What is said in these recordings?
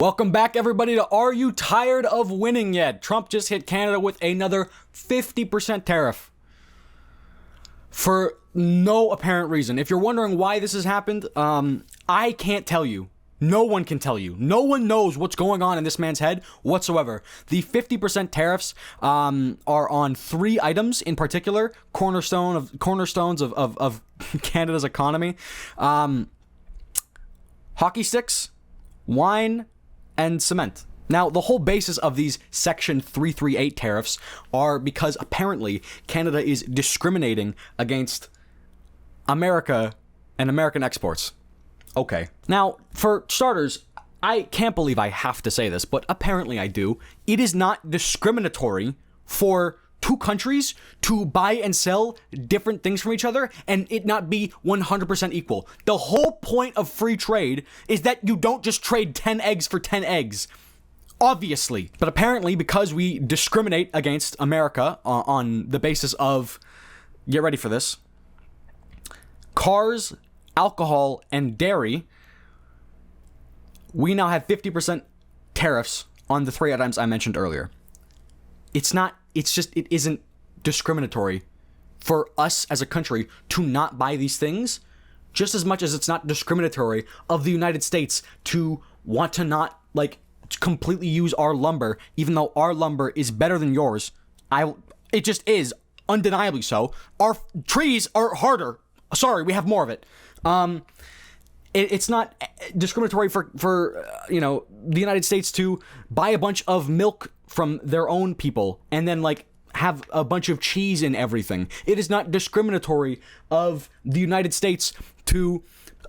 Welcome back, everybody, to Are You Tired of Winning Yet? Trump just hit Canada with another 50% tariff for no apparent reason. If you're wondering why this has happened, I can't tell you. No one can tell you. No one knows what's going on in this man's head whatsoever. The 50% tariffs are on 3 items in particular, cornerstones of Canada's economy: hockey sticks, wine, and cement. Now, the whole basis of these Section 338 tariffs are because apparently Canada is discriminating against America and American exports. Okay. Now, for starters, I can't believe I have to say this, but apparently I do. It is not discriminatory for two countries to buy and sell different things from each other and it not be 100% equal. The whole point of free trade is that you don't just trade 10 eggs for 10 eggs. Obviously. But apparently, because we discriminate against America on the basis of, get ready for this, cars, alcohol, and dairy, we now have 50% tariffs on the 3 items I mentioned earlier. It isn't discriminatory for us as a country to not buy these things, just as much as it's not discriminatory of the United States to want to not, completely use our lumber, even though our lumber is better than yours. It just is, undeniably so. Our trees are harder. Sorry, we have more of it. It's not discriminatory for the United States to buy a bunch of milk from their own people and then have a bunch of cheese in everything. It is not discriminatory of the United States to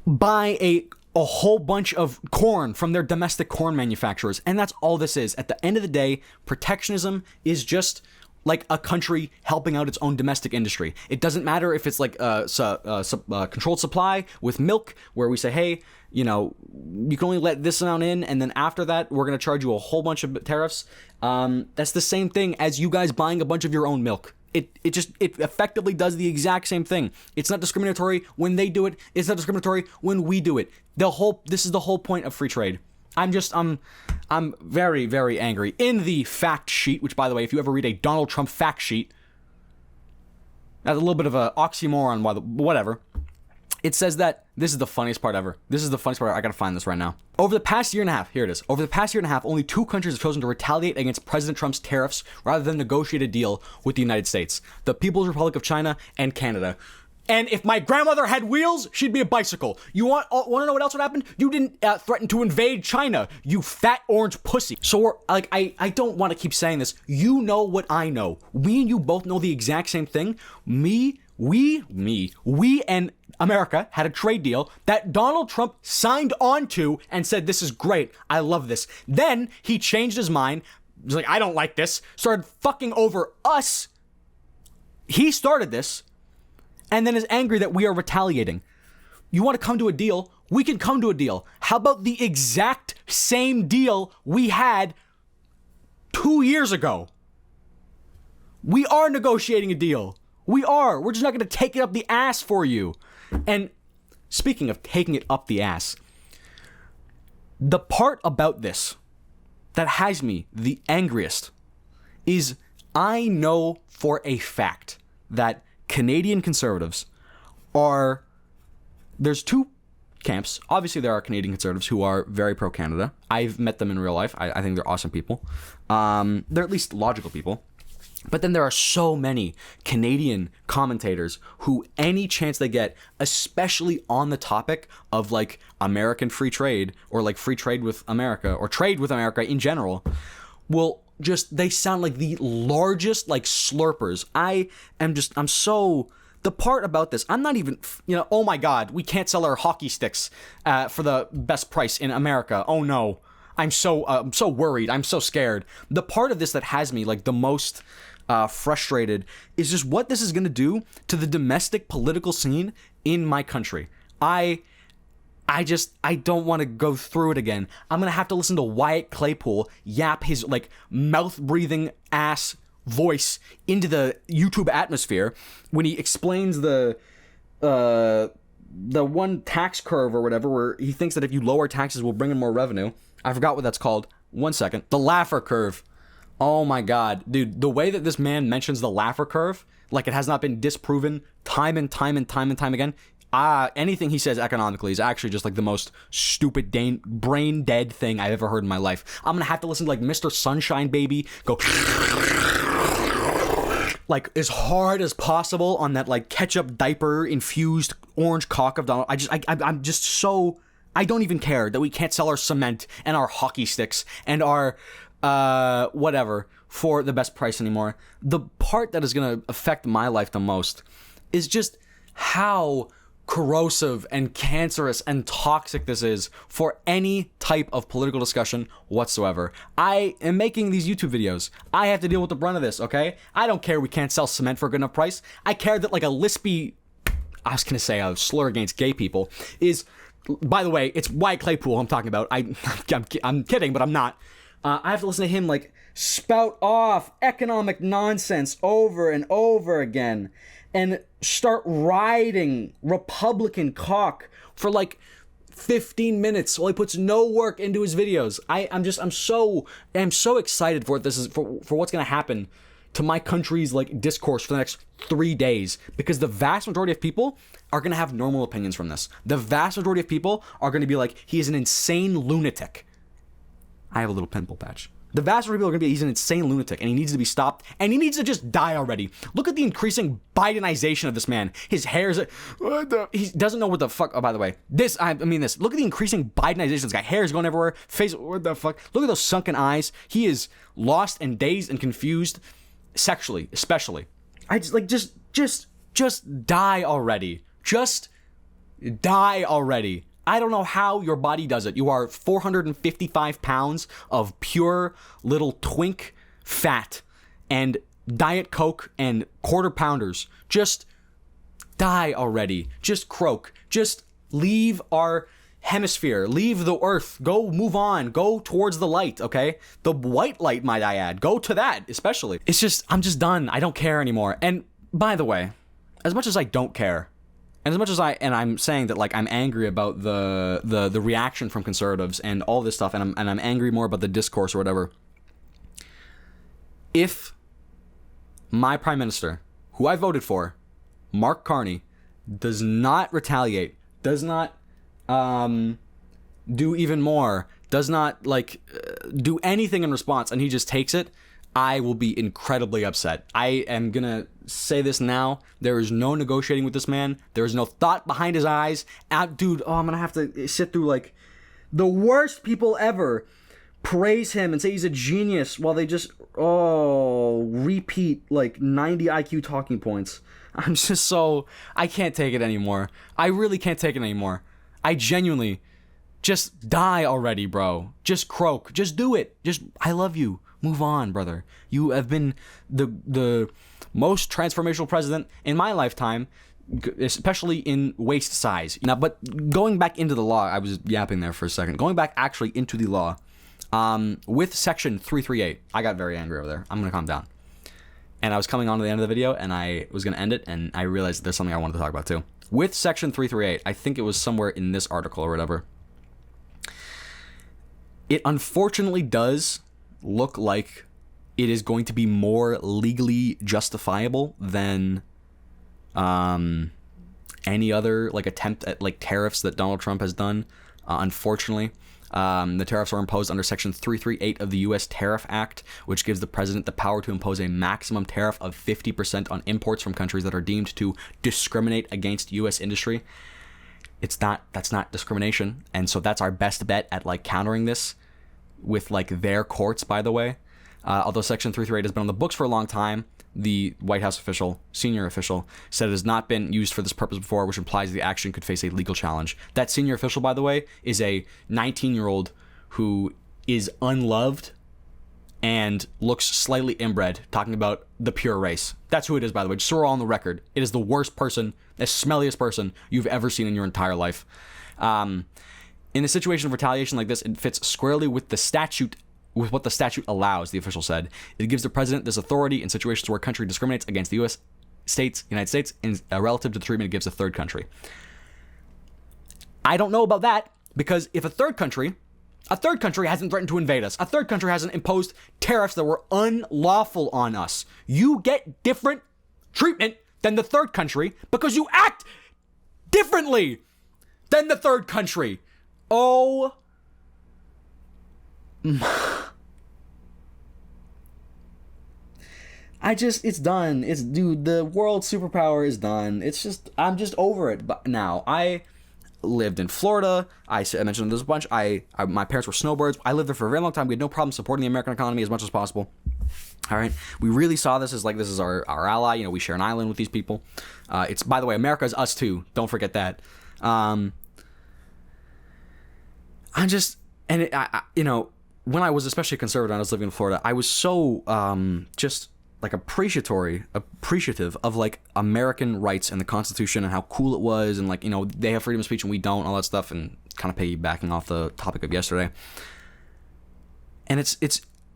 buy a whole bunch of corn from their domestic corn manufacturers. And that's all this is. At the end of the day, protectionism is just like a country helping out its own domestic industry. It doesn't matter if it's controlled supply with milk, where we say, hey, you can only let this amount in, and then after that, we're going to charge you a whole bunch of tariffs. That's the same thing as you guys buying a bunch of your own milk. It effectively does the exact same thing. It's not discriminatory when they do it. It's not discriminatory when we do it. This is the whole point of free trade. I'm very, very angry. In the fact sheet, which, by the way, if you ever read a Donald Trump fact sheet, that's a little bit of an oxymoron, whatever. It says that, this is the funniest part ever. I gotta find this right now. Over the past year and a half, here it is. Over the past year and a half, only 2 countries have chosen to retaliate against President Trump's tariffs rather than negotiate a deal with the United States: the People's Republic of China and Canada. And if my grandmother had wheels, she'd be a bicycle. You want to know what else would happen? You didn't threaten to invade China, you fat orange pussy. So I don't want to keep saying this. You know what I know. We and you both know the exact same thing. We and America had a trade deal that Donald Trump signed on to and said, this is great. I love this. Then he changed his mind. He was like, I don't like this. Started fucking over us. He started this. And then is angry that we are retaliating. You want to come to a deal? We can come to a deal. How about the exact same deal we had 2 years ago? We are negotiating a deal. We are. We're just not going to take it up the ass for you. And speaking of taking it up the ass, the part about this that has me the angriest is I know for a fact that Canadian conservatives there's 2 camps. Obviously, there are Canadian conservatives who are very pro-Canada. I've met them in real life. I think they're awesome people. They're at least logical people. But then there are so many Canadian commentators who, any chance they get, especially on the topic of American free trade or free trade with America or trade with America in general, they sound like the largest slurpers. The part about this, I'm not even, oh my God, we can't sell our hockey sticks for the best price in America. Oh no. I'm so worried. I'm so scared. The part of this that has me the most frustrated is just what this is going to do to the domestic political scene in my country. I don't want to go through it again. I'm going to have to listen to Wyatt Claypool yap his mouth-breathing ass voice into the YouTube atmosphere when he explains the one tax curve or whatever, where he thinks that if you lower taxes will bring in more revenue. I forgot what that's called. 1 second. The Laffer curve. Oh my god. Dude, the way that this man mentions the Laffer curve, like it has not been disproven time and time again. Anything he says economically is actually just like the most stupid, brain dead thing I've ever heard in my life. I'm gonna have to listen to like Mr. Sunshine Baby go like as hard as possible on that like ketchup diaper infused orange cock of Donald. I'm just so, I don't even care that we can't sell our cement and our hockey sticks and our whatever for the best price anymore. The part that is gonna affect my life the most is just how corrosive and cancerous and toxic this is for any type of political discussion whatsoever. I am making these YouTube videos. I have to deal with the brunt of this, okay? I don't care we can't sell cement for a good enough price. I care that like a lispy, I was gonna say a slur against gay people is, by the way, it's Wyatt Claypool I'm talking about. I'm kidding, but I'm not. I have to listen to him like spout off economic nonsense over and over again and start riding Republican cock for like 15 minutes while he puts no work into his videos. I'm so excited for what this is, for what's gonna happen to my country's like discourse for the next 3 days, because the vast majority of people are gonna have normal opinions from this. The vast majority of people are gonna be like, he is an insane lunatic. I have a little pimple patch. The vast majority of people are going to be, he's an insane lunatic and he needs to be stopped and he needs to just die already. Look at the increasing Bidenization of this man. His hair is, he doesn't know what the fuck, oh, by the way, this, look at the increasing Bidenization of this guy. Hair is going everywhere, face, what the fuck? Look at those sunken eyes. He is lost and dazed and confused, sexually, especially. I just, like, just die already. Just die already. I don't know how your body does it. You are 455 pounds of pure little twink fat and Diet Coke and quarter pounders. Just die already. Just croak. Just leave our hemisphere. Leave the earth. Go move on. Go towards the light, okay? The white light, might I add. Go to that, especially. It's just, I'm just done. I don't care anymore. And by the way, as much as I don't care, and as much as I'm saying that like I'm angry about the reaction from conservatives and all this stuff, and I'm angry more about the discourse or whatever. If my prime minister, who I voted for, Mark Carney, does not retaliate, does not do even more, does not like do anything in response, and he just takes it, I will be incredibly upset. I am gonna say this now. There is no negotiating with this man. There is no thought behind his eyes. Dude, I'm gonna have to sit through like the worst people ever praise him and say he's a genius while they just repeat like 90 IQ talking points. I'm just so, I can't take it anymore. I really can't take it anymore. I genuinely, just die already, bro. Just croak. Just do it. Just, I love you. Move on, brother. You have been the most transformational president in my lifetime, especially in waist size. Now, but going back into the law, I was yapping there for a second. Going back actually into the law, with Section 338, I got very angry over there. I'm going to calm down. And I was coming on to the end of the video, and I was going to end it, and I realized there's something I wanted to talk about too. With Section 338, I think it was somewhere in this article or whatever, it unfortunately does look like it is going to be more legally justifiable than any other like attempt at like tariffs that Donald Trump has done. Unfortunately, the tariffs are imposed under Section 338 of the U.S. Tariff Act, which gives the president the power to impose a maximum tariff of 50% on imports from countries that are deemed to discriminate against U.S. industry. That's not discrimination, and so that's our best bet at like countering this with like their courts, by the way. Although Section 338 has been on the books for a long time, the White House official, senior official, said it has not been used for this purpose before, which implies the action could face a legal challenge. That senior official, by the way, is a 19-year-old who is unloved and looks slightly inbred, talking about the pure race. That's who it is, by the way, just so we're all on the record. It is the worst person, the smelliest person you've ever seen in your entire life. In a situation of retaliation like this, it fits squarely with the statute, with what the statute allows, the official said. It gives the president this authority in situations where a country discriminates against the United States, in relative to the treatment it gives a third country. I don't know about that, because if a third country A third country hasn't threatened to invade us. A third country hasn't imposed tariffs that were unlawful on us. You get different treatment than the third country because you act differently than the third country. Oh. It's done. Dude, the world superpower is done. I'm just over it now. I lived in Florida. I mentioned this a bunch. My parents were snowbirds. I lived there for a very long time. We had no problem supporting the American economy as much as possible. All right. We really saw this as this is our ally. You know, we share an island with these people. It's, by the way, America's us too. Don't forget that. When I was especially conservative, when I was living in Florida, I was so appreciative of American rights and the Constitution and how cool it was, and they have freedom of speech and we don't, all that stuff, and kind of piggybacking off the topic of yesterday. And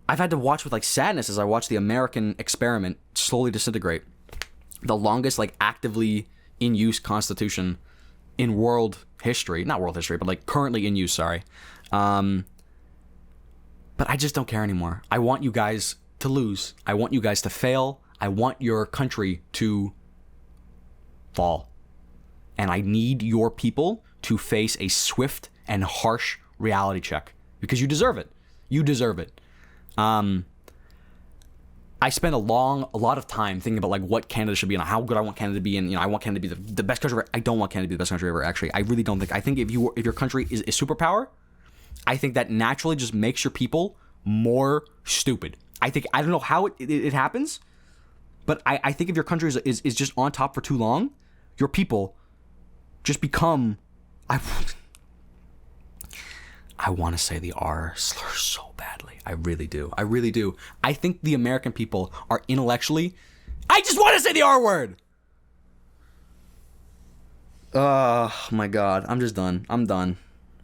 I've had to watch with sadness as I watch the American experiment slowly disintegrate. The longest actively in use Constitution in world history, not world history, but currently in use. Sorry. But I just don't care anymore. I want you guys to lose. I want you guys to fail. I want your country to fall. And I need your people to face a swift and harsh reality check because you deserve it. You deserve it. I spent a lot of time thinking about what Canada should be and how good I want Canada to be, and I want Canada to be the best country ever. I don't want Canada to be the best country ever. Actually, I really don't think. I think if your country is a superpower, I think that naturally just makes your people more stupid. I don't know how it happens, but I think if your country is just on top for too long, your people just become. I want to say the R slur so badly. I really do. I think the American people are intellectually. I just want to say the R word. Oh my God. I'm just done. I'm done.